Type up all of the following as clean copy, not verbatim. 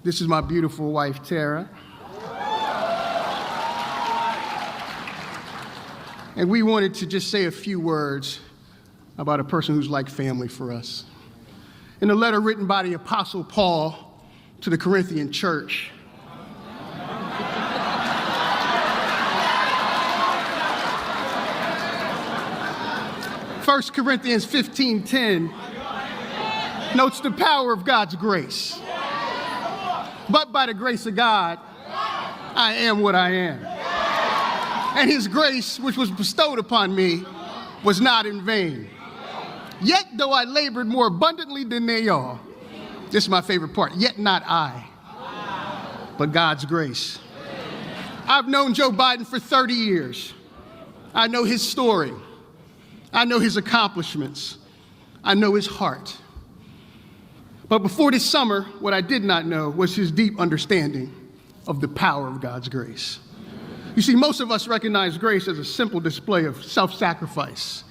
This is my beautiful wife, Tara. And we wanted to just say a few words about a person who's like family for us. In a letter written by the Apostle Paul to the Corinthian church, First Corinthians 15:10 notes the power of God's grace. But by the grace of God, I am what I am. And his grace, which was bestowed upon me, was not in vain. Yet, though I labored more abundantly than they all, this is my favorite part, yet not I, but God's grace. I've known Joe Biden for 30 years. I know his story. I know his accomplishments. I know his heart. But before this summer, what I did not know was his deep understanding of the power of God's grace. You see, most of us recognize grace as a simple display of self-sacrifice,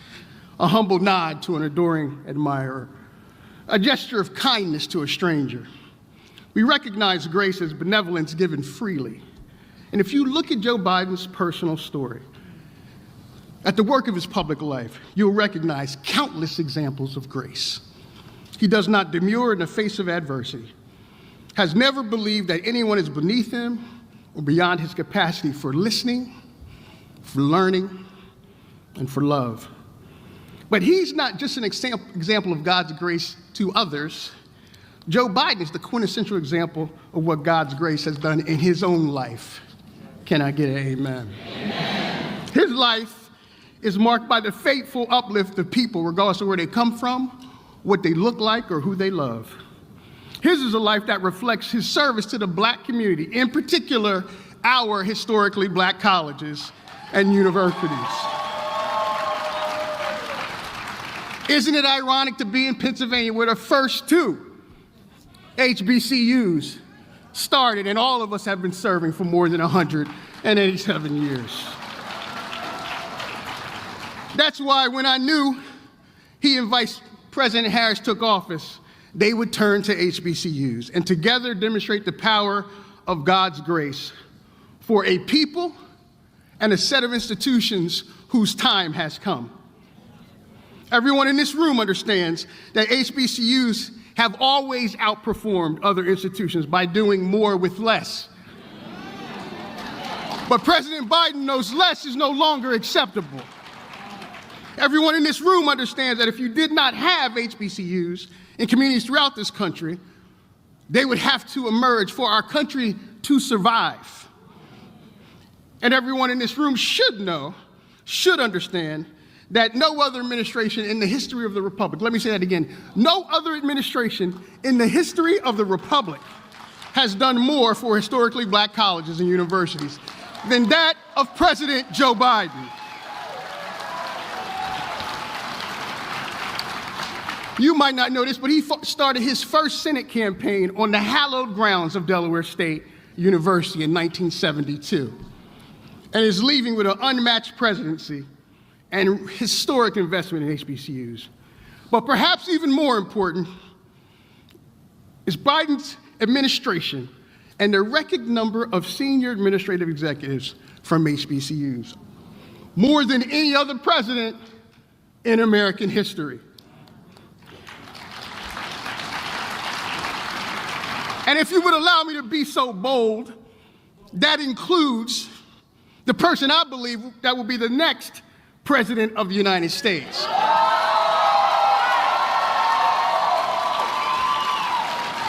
a humble nod to an adoring admirer, a gesture of kindness to a stranger. We recognize grace as benevolence given freely. And if you look at Joe Biden's personal story, at the work of his public life, you'll recognize countless examples of grace. He does not demur in the face of adversity, has never believed that anyone is beneath him or beyond his capacity for listening, for learning, and for love. But he's not just an example of God's grace to others. Joe Biden is the quintessential example of what God's grace has done in his own life. Can I get an amen? Amen. His life is marked by the fateful uplift of people, regardless of where they come from, what they look like, or who they love. His is a life that reflects his service to the Black community, in particular, our historically Black colleges and universities. Isn't it ironic to be in Pennsylvania where the first two HBCUs started, and all of us have been serving for more than 187 years? That's why when I knew he and Vice President Harris took office, they would turn to HBCUs and together demonstrate the power of God's grace for a people and a set of institutions whose time has come. Everyone in this room understands that HBCUs have always outperformed other institutions by doing more with less. But President Biden knows less is no longer acceptable. Everyone in this room understands that if you did not have HBCUs in communities throughout this country, they would have to emerge for our country to survive. And everyone in this room should understand that no other administration in the history of the Republic, let me say that again, no other administration in the history of the Republic has done more for historically Black colleges and universities than that of President Joe Biden. You might not know this, but he started his first Senate campaign on the hallowed grounds of Delaware State University in 1972, and is leaving with an unmatched presidency and historic investment in HBCUs. But perhaps even more important is Biden's administration and the record number of senior administrative executives from HBCUs, more than any other president in American history. And if you would allow me to be so bold, that includes the person I believe that will be the next President of the United States.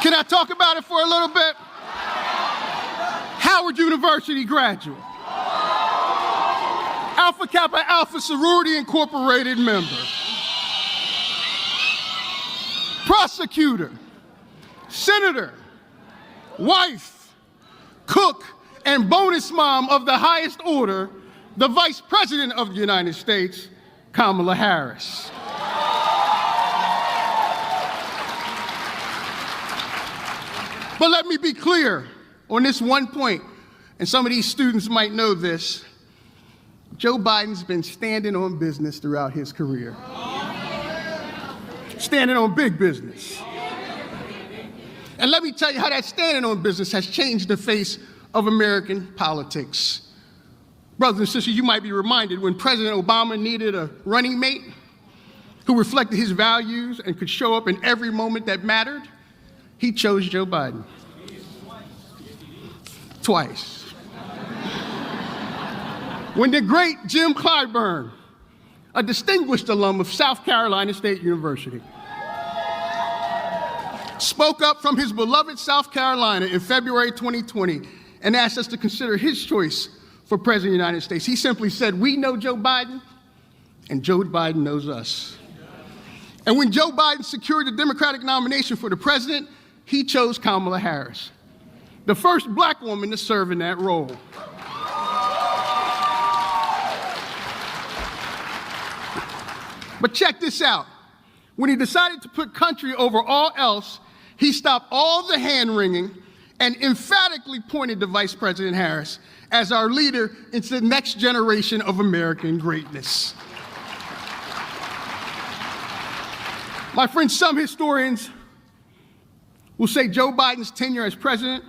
Can I talk about it for a little bit? Howard University graduate, Alpha Kappa Alpha Sorority Incorporated member, prosecutor, senator, wife, cook, and bonus mom of the highest order, the Vice President of the United States, Kamala Harris. But let me be clear on this one point, and some of these students might know this. Joe Biden's been standing on business throughout his career. Standing on big business. And let me tell you how that standing on business has changed the face of American politics. Brothers and sisters, you might be reminded when President Obama needed a running mate who reflected his values and could show up in every moment that mattered, he chose Joe Biden. Twice. When the great Jim Clyburn, a distinguished alum of South Carolina State University, spoke up from his beloved South Carolina in February 2020 and asked us to consider his choice for President of the United States. He simply said, "We know Joe Biden, and Joe Biden knows us." And when Joe Biden secured the Democratic nomination for the president, he chose Kamala Harris, the first black woman to serve in that role. But check this out. When he decided to put country over all else, he stopped all the hand-wringing and emphatically pointed to Vice President Harris as our leader into the next generation of American greatness. My friends, some historians will say Joe Biden's tenure as president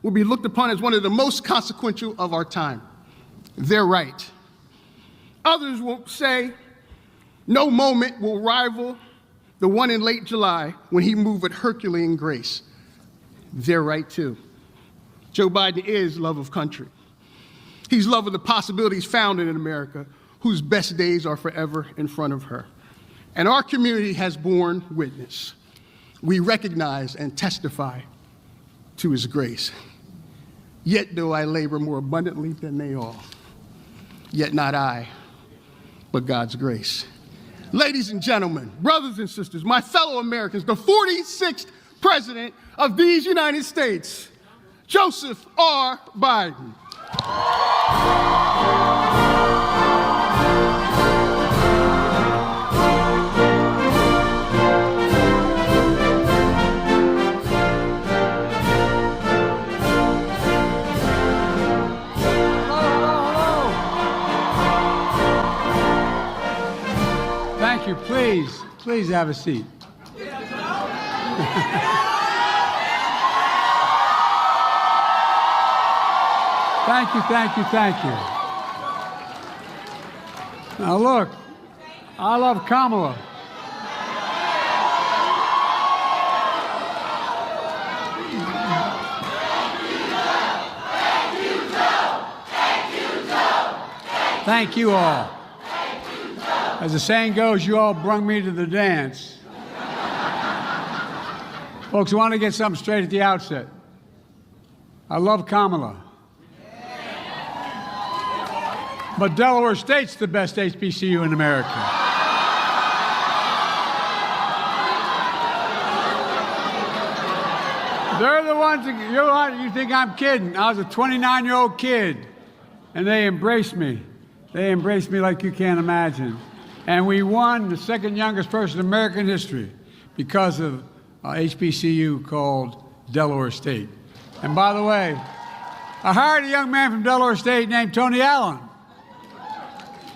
will be looked upon as one of the most consequential of our time. They're right. Others will say no moment will rival the one in late July when he moved with Herculean grace. They're right too. Joe Biden is love of country. He's love of the possibilities found in America, whose best days are forever in front of her. And our community has borne witness. We recognize and testify to his grace. Yet do I labor more abundantly than they all. Yet not I, but God's grace. Ladies and gentlemen, brothers and sisters, my fellow Americans, the 46th President of these United States, Joseph R. Biden. Thank you. Please have a seat. Thank you. Now look, I love Kamala. Thank you all. As the saying goes, you all brung me to the dance. Folks, I want to get something straight at the outset. I love Kamala. But Delaware State's the best HBCU in America. They're the ones that, you think I'm kidding. I was a 29-year-old kid, and they embraced me. They embraced me like you can't imagine. And we won the second youngest person in American history because of HBCU called Delaware State. And by the way, I hired a young man from Delaware State named Tony Allen.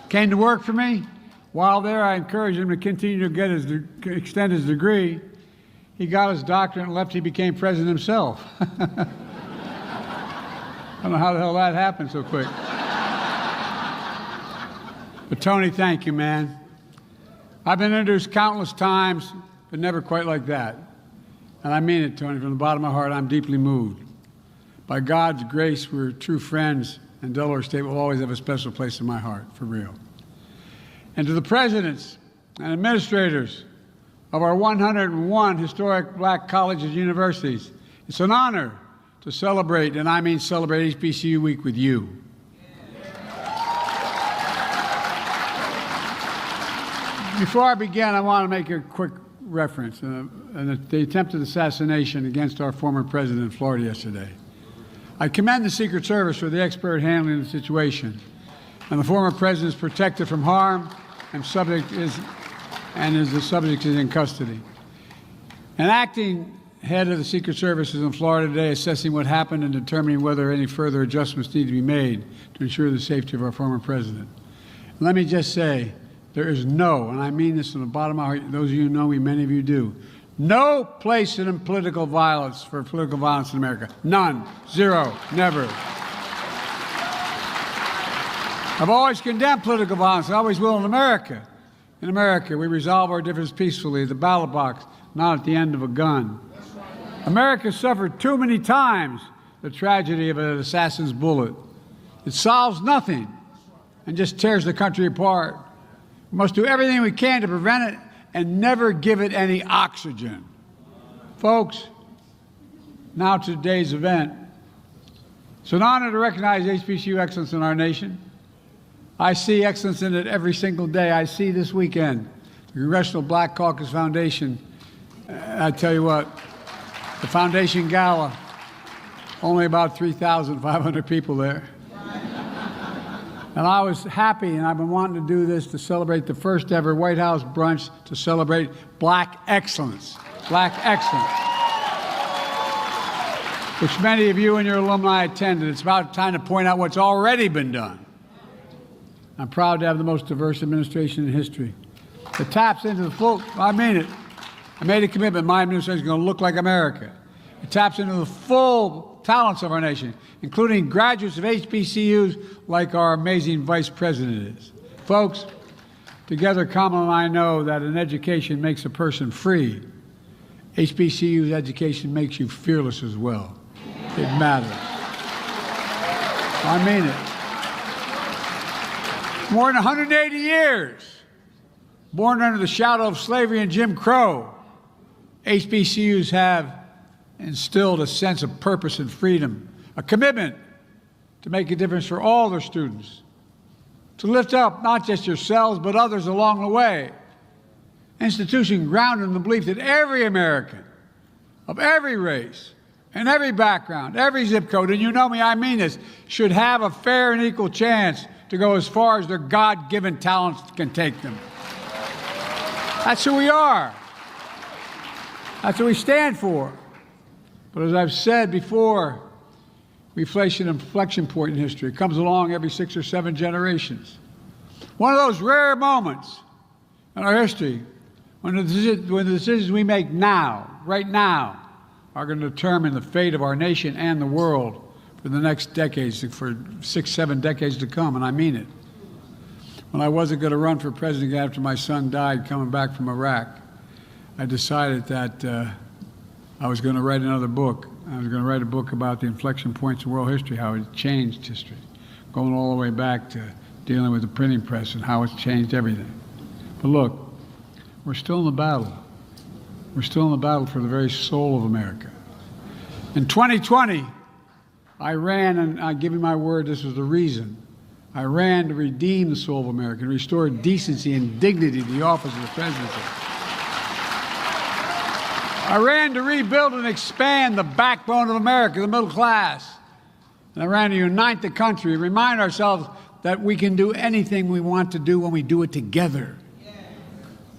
Came to work for me. While there, I encouraged him to continue to extend his degree. He got his doctorate and left. He became president himself. I don't know how the hell that happened so quick. But Tony, thank you, man. I've been introduced countless times, but never quite like that. And I mean it, Tony, from the bottom of my heart. I'm deeply moved. By God's grace, we're true friends, and Delaware State will always have a special place in my heart, for real. And to the presidents and administrators of our 101 historic black colleges and universities, it's an honor to celebrate, and I mean celebrate, HBCU Week with you. Before I begin, I want to make a quick reference the attempted assassination against our former president in Florida yesterday. I commend the Secret Service for the expert handling of the situation, and the former president is protected from harm, and the subject is in custody. An acting head of the Secret Service is in Florida today assessing what happened and determining whether any further adjustments need to be made to ensure the safety of our former president. And let me just say, there is no, and I mean this from the bottom of my heart, those of you who know me, many of you do, No place in political violence for political violence in America. None. Zero. Never. I've always condemned political violence. I always will in America. In America, we resolve our differences peacefully at the ballot box, not at the end of a gun. America suffered too many times the tragedy of an assassin's bullet. It solves nothing and just tears the country apart. We must do everything we can to prevent it and never give it any oxygen. Folks, now to today's event. It's an honor to recognize HBCU excellence in our nation. I see excellence in it every single day. I see this weekend the Congressional Black Caucus Foundation. I tell you what, the Foundation Gala, only about 3,500 people there. And I was happy, and I've been wanting to do this to celebrate the first ever White House brunch to celebrate Black excellence. Black excellence. Which many of you and your alumni attended. It's about time to point out what's already been done. I'm proud to have the most diverse administration in history. It taps into the full, I mean it. I made a commitment my administration is going to look like America. It taps into the full talents of our nation, including graduates of HBCUs like our amazing Vice President is. Folks, together Kamala and I know that an education makes a person free. HBCU's education makes you fearless as well. It matters. I mean it. More than 180 years, born under the shadow of slavery and Jim Crow, HBCUs have instilled a sense of purpose and freedom, a commitment to make a difference for all their students, to lift up not just yourselves but others along the way. Institution grounded in the belief that every American of every race and every background, every zip code, and you know me, I mean this, should have a fair and equal chance to go as far as their God-given talents can take them. That's who we are. That's what we stand for. But as I've said before, we face an inflection point in history. It comes along every 6 or 7 generations. One of those rare moments in our history when the decisions we make now, right now, are going to determine the fate of our nation and the world for the next decades, for 6, 7 decades to come, and I mean it. When I wasn't going to run for president after my son died coming back from Iraq, I decided that I was going to write another book. I was going to write a book about the inflection points in world history, how it changed history, going all the way back to dealing with the printing press and how it's changed everything. But look, we're still in the battle. We're still in the battle for the very soul of America. In 2020, I ran, and I give you my word, this was the reason. I ran to redeem the soul of America and restore decency and dignity to the office of the presidency. I ran to rebuild and expand the backbone of America, the middle class. And I ran to unite the country, remind ourselves that we can do anything we want to do when we do it together.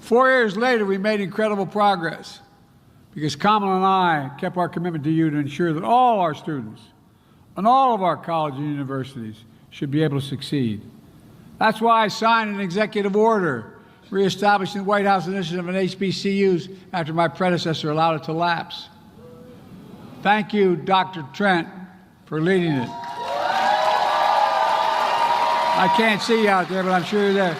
4 years later, we made incredible progress because Kamala and I kept our commitment to you to ensure that all our students and all of our colleges and universities should be able to succeed. That's why I signed an executive order reestablishing the White House initiative on HBCUs after my predecessor allowed it to lapse. Thank you, Dr. Trent, for leading it. I can't see you out there, but I'm sure you're there.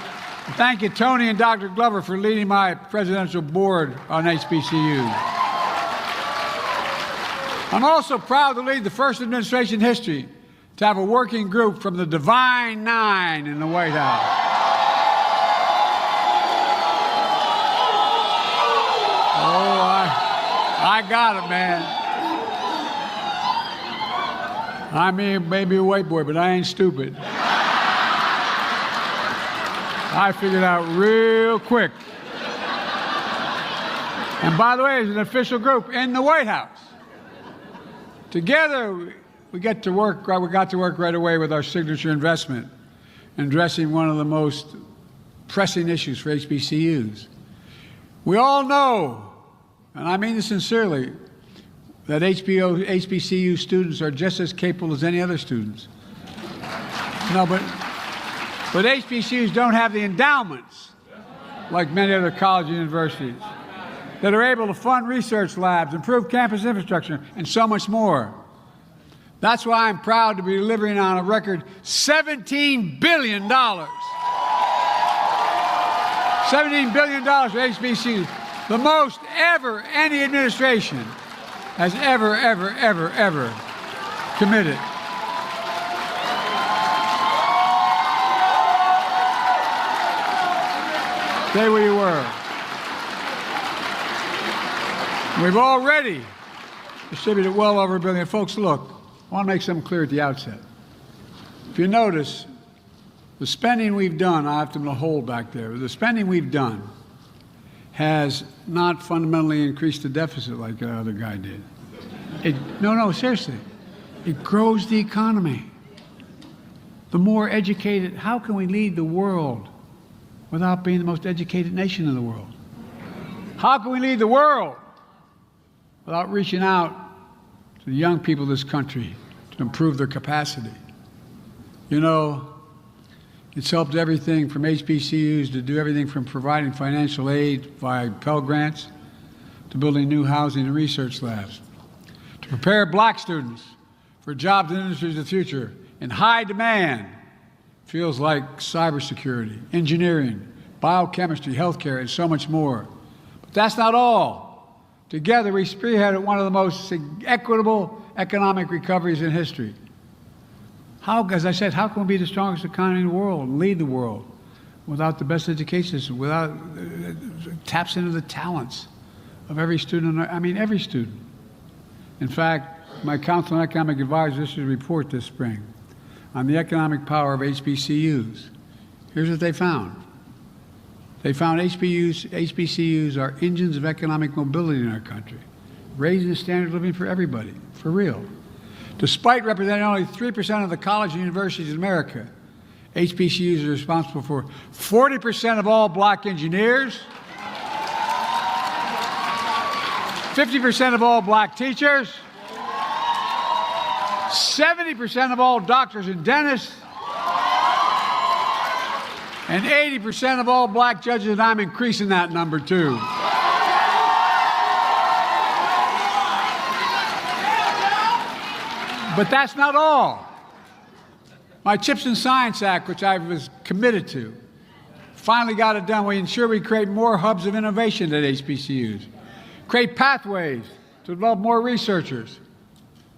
Thank you, Tony and Dr. Glover, for leading my presidential board on HBCUs. I'm also proud to lead the first administration in history to have a working group from the Divine Nine in the White House. Oh, I got it, man. I mean, maybe a white boy, but I ain't stupid. I figured out real quick. And by the way, it's an official group in the White House. Together, we got to work right away with our signature investment in addressing one of the most pressing issues for HBCUs. We all know, and I mean this sincerely, that HBCU students are just as capable as any other students. No, but HBCUs don't have the endowments like many other colleges and universities. that are able to fund research labs, improve campus infrastructure, and so much more. That's why I'm proud to be delivering on a record $17 billion. $17 billion for HBCUs, the most ever any administration has ever committed. Stay where you were. We've already distributed well over $1 billion. Folks, look, I want to make something clear at the outset. If you notice, the spending we've done, I have to hold back there, the spending we've done has not fundamentally increased the deficit like the other guy did. No, seriously. It grows the economy. The more educated, how can we lead the world without being the most educated nation in the world? How can we lead the world without reaching out to the young people of this country to improve their capacity? You know, it's helped everything from HBCUs to do everything from providing financial aid via Pell Grants to building new housing and research labs, to prepare black students for jobs and industries of the future in high demand fields like cybersecurity, engineering, biochemistry, healthcare, and so much more. But that's not all. Together, we spearheaded one of the most equitable economic recoveries in history. How, as I said, how can we be the strongest economy in the world and lead the world without the best education system, without taps into the talents of every student, every student. In fact, my Council on Economic Advisors issued a report this spring on the economic power of HBCUs. Here's what they found. They found HBCUs are engines of economic mobility in our country, raising the standard of living for everybody, for real. Despite representing only 3% of the colleges and universities in America, HBCUs are responsible for 40% of all black engineers, 50% of all black teachers, 70% of all doctors and dentists, and 80% of all black judges, and I'm increasing that number too. But that's not all. My CHIPS and Science Act, which I was committed to, finally got it done. We ensure we create more hubs of innovation at HBCUs, create pathways to develop more researchers,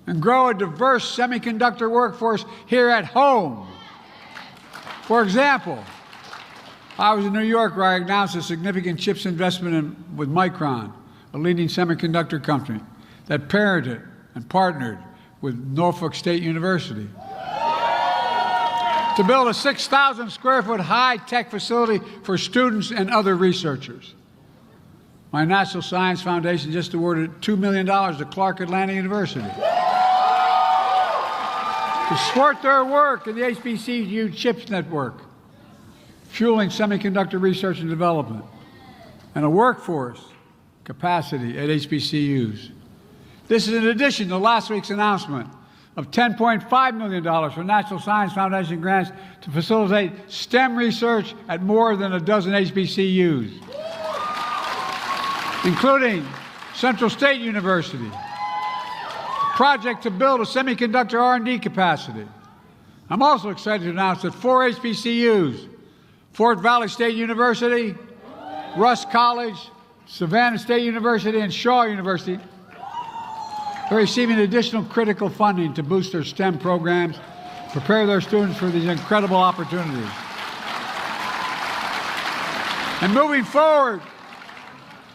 and grow a diverse semiconductor workforce here at home. For example, I was in New York where I announced a significant CHIPS investment with Micron, a leading semiconductor company that parented and partnered with Norfolk State University to build a 6,000 square foot high-tech facility for students and other researchers. My National Science Foundation just awarded $2 million to Clark Atlanta University to support their work in the HBCU CHIPS network, fueling semiconductor research and development, and a workforce capacity at HBCUs. This is in addition to last week's announcement of $10.5 million for National Science Foundation grants to facilitate STEM research at more than a dozen HBCUs, including Central State University, a project to build a semiconductor R&D capacity. I'm also excited to announce that 4 HBCUs, Fort Valley State University, Rust College, Savannah State University, and Shaw University, are receiving additional critical funding to boost their STEM programs, prepare their students for these incredible opportunities. And moving forward,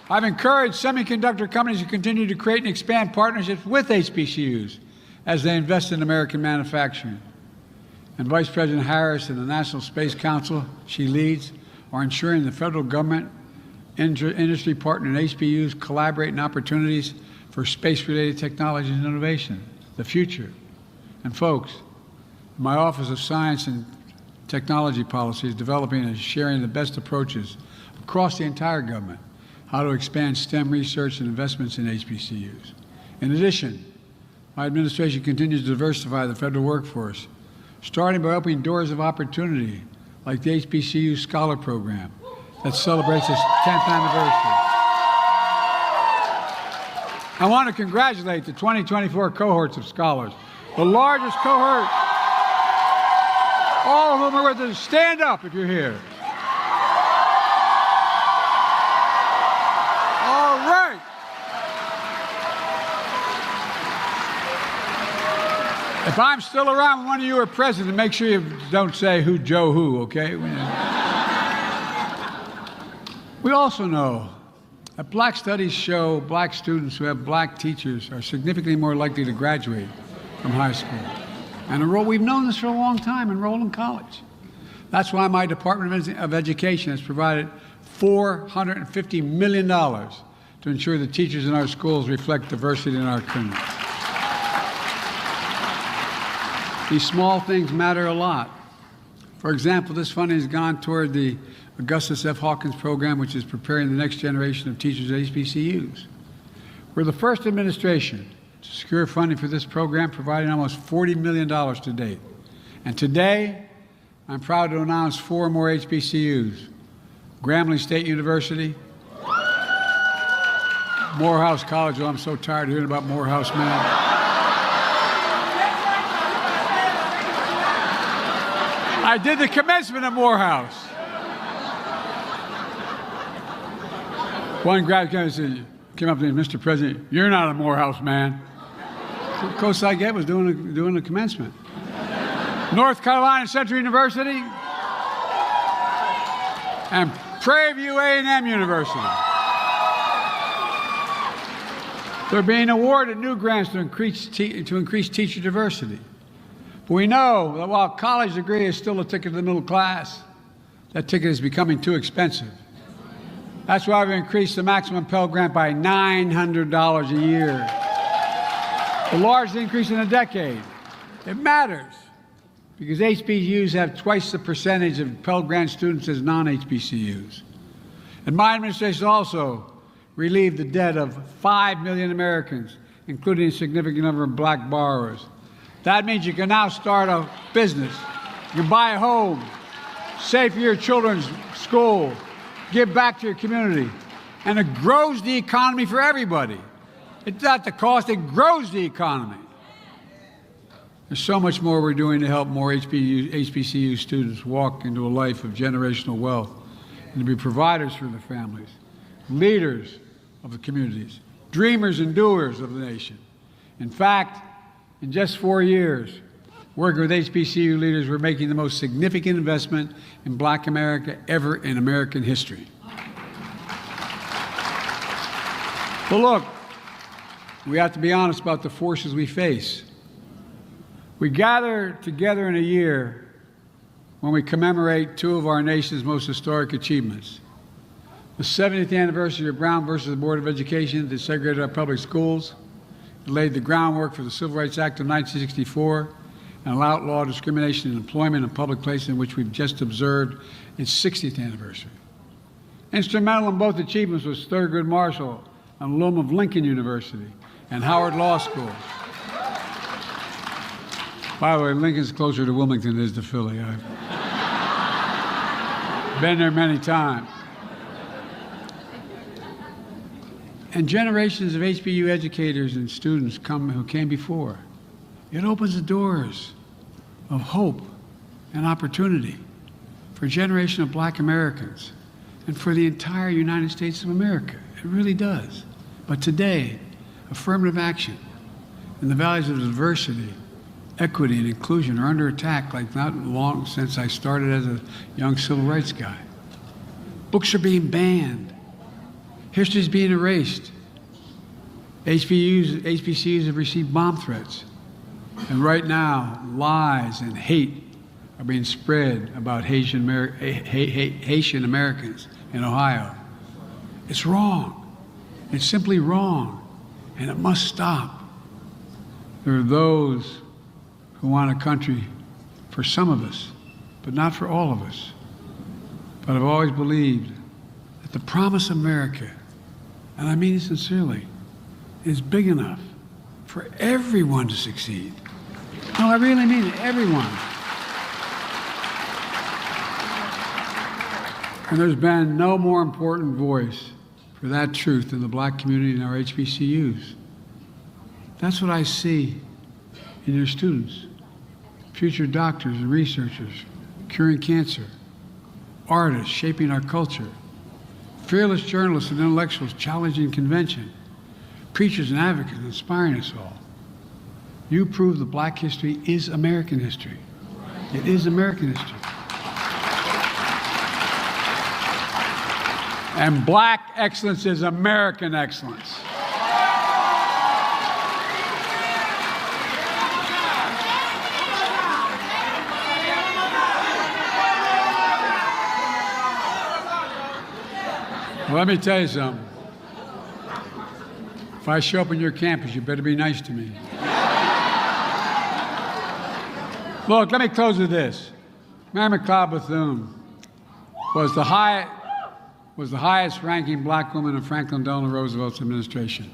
I've encouraged semiconductor companies to continue to create and expand partnerships with HBCUs as they invest in American manufacturing. And Vice President Harris and the National Space Council she leads are ensuring the federal government, industry partner, and HBCUs collaborate in opportunities for space-related technology and innovation, the future. And folks, my Office of Science and Technology Policy is developing and sharing the best approaches across the entire government, how to expand STEM research and investments in HBCUs. In addition, my administration continues to diversify the federal workforce, starting by opening doors of opportunity like the HBCU Scholar Program that celebrates its 10th anniversary. I want to congratulate the 2024 cohorts of scholars, the largest cohort, all of whom are with us. Stand up if you're here. All right. If I'm still around when one of you are president, make sure you don't say who Joe who, okay? We also know that black studies show black students who have black teachers are significantly more likely to graduate from high school and enroll. We've known this for a long time, enroll in college. That's why my Department of Education has provided $450 million to ensure the teachers in our schools reflect diversity in our community. These small things matter a lot. For example, this funding has gone toward the Augustus F. Hawkins program, which is preparing the next generation of teachers at HBCUs. We're the first administration to secure funding for this program, providing almost $40 million to date. And today, I'm proud to announce 4 more HBCUs: Grambling State University, Morehouse College. Oh, I'm so tired of hearing about Morehouse, man. I did the commencement at Morehouse. One grad came up to me, Mr. President, you're not a Morehouse man. The closest I get was doing the commencement. North Carolina Central University and Prairie View A&M University. They're being awarded new grants to increase teacher diversity. But we know that while a college degree is still a ticket to the middle class, that ticket is becoming too expensive. That's why we've increased the maximum Pell Grant by $900 a year, the largest increase in a decade. It matters because HBCUs have twice the percentage of Pell Grant students as non-HBCUs. And my administration also relieved the debt of 5 million Americans, including a significant number of black borrowers. That means you can now start a business, you can buy a home, save for your children's school, give back to your community, and it grows the economy for everybody. It's not the cost, it grows the economy. There's so much more we're doing to help more HBCU students walk into a life of generational wealth and to be providers for their families, leaders of the communities, dreamers and doers of the nation. In fact, in just 4 years, working with HBCU leaders, we're making the most significant investment in Black America ever in American history. But look, we have to be honest about the forces we face. We gather together in a year when we commemorate 2 of our nation's most historic achievements. The 70th anniversary of Brown versus the Board of Education that segregated our public schools. It laid the groundwork for the Civil Rights Act of 1964 and outlawed discrimination in employment and public places, in which we've just observed its 60th anniversary. Instrumental in both achievements was Thurgood Marshall, an alum of Lincoln University and Howard Law School. By the way, Lincoln's closer to Wilmington than it is to Philly. I've been there many times. And generations of HBCU educators and students who came before. It opens the doors of hope and opportunity for a generation of Black Americans and for the entire United States of America. It really does. But today, affirmative action and the values of diversity, equity, and inclusion are under attack like not long since I started as a young civil rights guy. Books are being banned. History is being erased. HBCUs have received bomb threats. And right now, lies and hate are being spread about Haitian Americans in Ohio. It's wrong. It's simply wrong. And it must stop. There are those who want a country for some of us, but not for all of us. But I've always believed that the promise of America, and I mean it sincerely, is big enough for everyone to succeed. No, I really mean it, everyone. And there's been no more important voice for that truth than the Black community in our HBCUs. That's what I see in your students. Future doctors and researchers, curing cancer, artists shaping our culture, fearless journalists and intellectuals challenging convention, preachers and advocates inspiring us all. You prove that Black history is American history. It is American history. And Black excellence is American excellence. Well, let me tell you something. If I show up on your campus, you better be nice to me. Look, let me close with this. Mary McLeod Bethune was the highest-ranking Black woman in Franklin Delano Roosevelt's administration.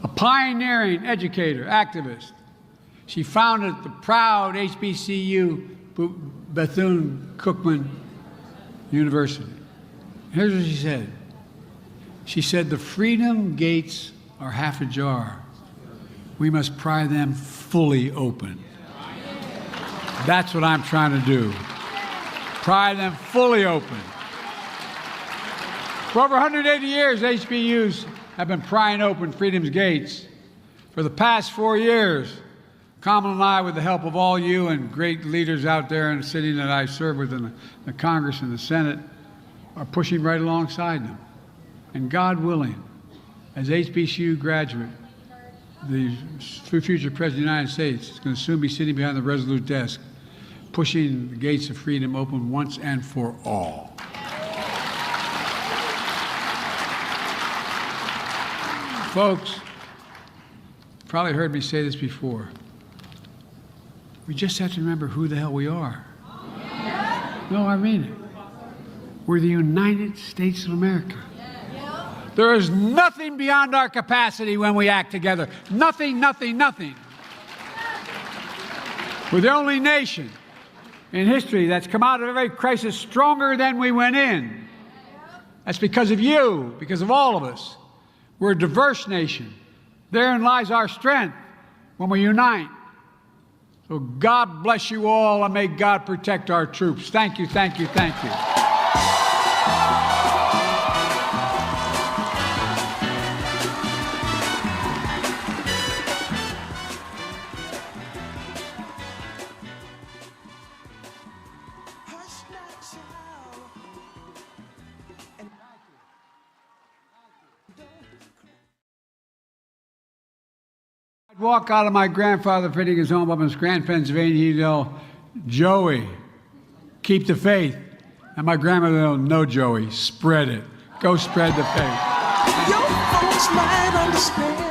A pioneering educator, activist. She founded the proud HBCU Bethune-Cookman University. Here's what she said. She said, "The freedom gates are half ajar. We must pry them fully open." That's what I'm trying to do. Pry them fully open. For over 180 years, HBCUs have been prying open freedom's gates. For the past 4 years, Kamala and I, with the help of all you and great leaders out there in the city that I serve with in the Congress and the Senate, are pushing right alongside them. And God willing, as HBCU graduate, the future President of the United States is going to soon be sitting behind the Resolute desk, pushing the gates of freedom open once and for all. Folks, you've probably heard me say this before. We just have to remember who the hell we are. No, I mean it. We're the United States of America. There is nothing beyond our capacity when we act together. Nothing, nothing, nothing. We're the only nation in history that's come out of every crisis stronger than we went in. That's because of you, because of all of us. We're a diverse nation. Therein lies our strength when we unite. So God bless you all, and may God protect our troops. Thank you, thank you, thank you. I'd walk out of my grandfather fitting his home up in Scranton, Pennsylvania. He'd yell, "Joey, keep the faith." And my grandmother would yell, "No, Joey, spread it. Go spread the faith." Your folks might understand.